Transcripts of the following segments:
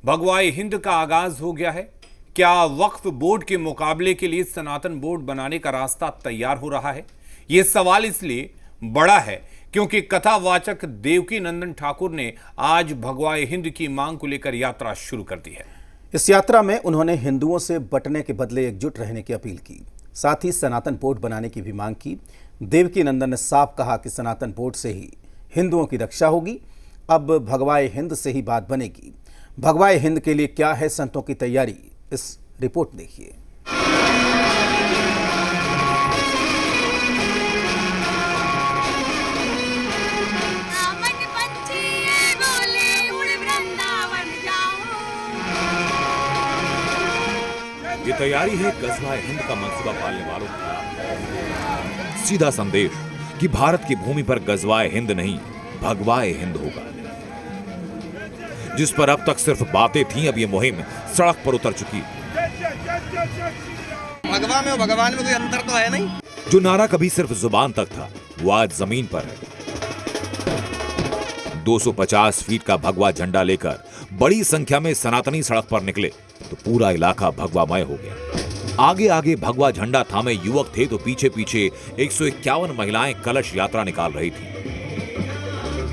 भगवाए हिंद का आगाज हो गया है। क्या वक्फ बोर्ड के मुकाबले के लिए सनातन बोर्ड बनाने का रास्ता तैयार हो रहा है? यह सवाल इसलिए बड़ा है क्योंकि कथावाचक देवकी नंदन ठाकुर ने आज भगवाए हिंद की मांग को लेकर यात्रा शुरू कर दी है। इस यात्रा में उन्होंने हिंदुओं से बंटने के बदले एकजुट रहने की अपील की, साथ ही सनातन बोर्ड बनाने की भी मांग की। देवकी नंदन ने साफ कहा कि सनातन बोर्ड से ही हिंदुओं की रक्षा होगी। अब भगवाए हिंद से ही बात बनेगी। भगवाए हिंद के लिए क्या है संतों की तैयारी, इस रिपोर्ट देखिए। ये तैयारी है गजवाए हिंद का मंसूबा पालने वालों की। सीधा संदेश कि भारत की भूमि पर गजवाए हिंद नहीं, भगवाए हिंद होगा। जिस पर अब तक सिर्फ बातें थीं, अब ये मुहिम सड़क पर उतर चुकी। भगवा में और भगवान में कोई अंतर तो है नहीं। जो नारा कभी सिर्फ जुबान तक था, वो आज जमीन पर है। 250 फीट का भगवा झंडा लेकर बड़ी संख्या में सनातनी सड़क पर निकले तो पूरा इलाका भगवामय हो गया। आगे आगे भगवा झंडा थामे युवक थे तो पीछे पीछे 151 महिलाएं कलश यात्रा निकाल रही थी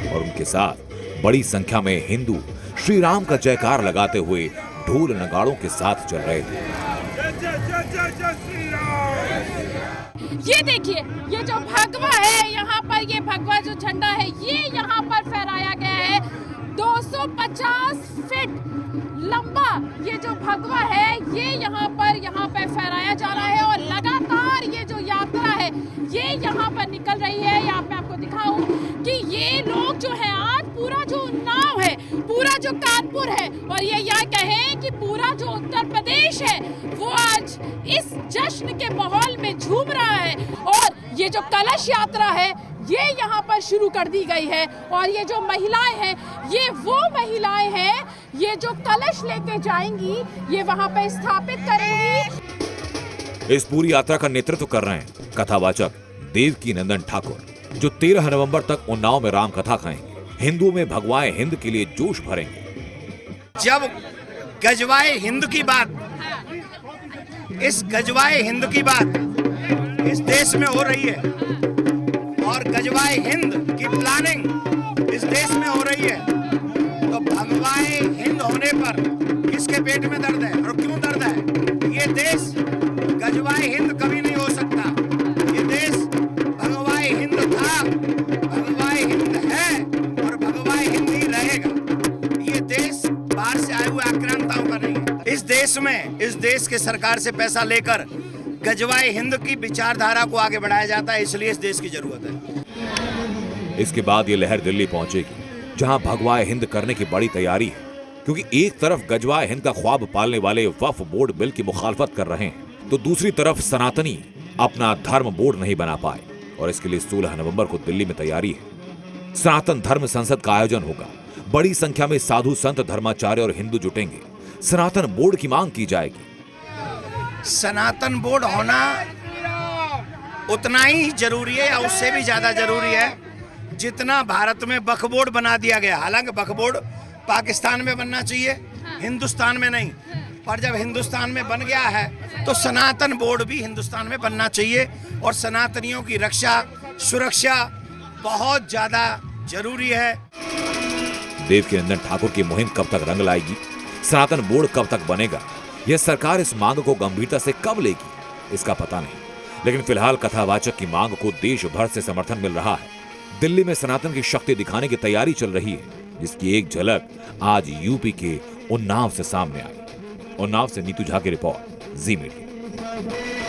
और उनके साथ बड़ी संख्या में हिंदू श्री राम का जयकार लगाते हुए ढोल नगाड़ों के साथ चल रहे थे। ये देखिए, ये जो भगवा है, यहाँ पर ये भगवा जो झंडा है, ये यहाँ पर फहराया गया है। 250 फीट लंबा ये जो भगवा है, ये यहाँ पर फहराया जा रहा है और लगातार ये जो यात्रा है, ये यहाँ पर निकल रही है। यहाँ पे आपको दिखाऊं कि ये लोग जो है आज पूरा जो उन्नाव है, पूरा जो कानपुर है और ये यह कहें कि पूरा जो उत्तर प्रदेश है, वो आज इस जश्न के माहौल में झूम रहा है। और ये जो कलश यात्रा है, ये यहाँ पर शुरू कर दी गई है और ये जो महिलाएं हैं, ये वो महिलाएं हैं, ये जो कलश लेके जाएंगी, ये वहाँ पे स्थापित करेंगी। इस पूरी यात्रा का नेतृत्व कर रहे हैं कथावाचक देवकी नंदन ठाकुर, जो 13 नवंबर तक उन्नाव में राम कथा खाएंगे। हिंदुओं में भगवाए हिंद के लिए जोश भरेंगे। जब गजवाए हिंद की बात, इस गजवाए हिंद की बात इस देश में हो रही है और गजवाए हिंद की प्लानिंग इस देश में हो रही है, तो भगवाए हिंद होने पर किसके पेट में दर्द है और क्यों दर्द है? ये देश गजवाए हिंद कभी नहीं हो सकता। ये देश भगवाए हिंद था, भगवाए हिंद है और भगवाए हिंद ही रहेगा। ये देश बाहर से आए हुए आक्रांताओं का नहीं है। इस देश में, इस देश के सरकार से पैसा लेकर गजवाए हिंद की विचारधारा को आगे बढ़ाया जाता है, इसलिए इस देश की जरूरत है। इसके बाद ये लहर दिल्ली पहुंचेगी, जहां भगवाए हिंद करने की बड़ी तैयारी है, क्योंकि एक तरफ गजवाए हिंद का ख्वाब पालने वाले वक्फ बोर्ड बिल की मुखालफत कर रहे हैं, तो दूसरी तरफ सनातनी अपना धर्म बोर्ड नहीं बना पाए और इसके लिए 16 नवंबर को दिल्ली में तैयारी है। सनातन धर्म संसद का आयोजन होगा। बड़ी संख्या में साधु संत, धर्माचार्य और हिंदू जुटेंगे। सनातन बोर्ड की मांग की जाएगी। सनातन बोर्ड होना उतना ही जरूरी है या उससे भी ज्यादा जरूरी है जितना भारत में वक्फ बोर्ड बना दिया गया। हालांकि वक्फ बोर्ड पाकिस्तान में बनना चाहिए, हिंदुस्तान में नहीं, पर जब हिंदुस्तान में बन गया है तो सनातन बोर्ड भी हिंदुस्तान में बनना चाहिए और सनातनियों की रक्षा, सुरक्षा बहुत ज्यादा जरूरी है। देवकी नंदन ठाकुर की मुहिम कब तक रंग लाएगी, सनातन बोर्ड कब तक बनेगा, यह सरकार इस मांग को गंभीरता से कब लेगी, इसका पता नहीं। लेकिन फिलहाल कथावाचक की मांग को देश भर से समर्थन मिल रहा है। दिल्ली में सनातन की शक्ति दिखाने की तैयारी चल रही है, जिसकी एक झलक आज यूपी के उन्नाव से सामने आई। उन्नाव से नीतू झा की रिपोर्ट, जी मीडिया।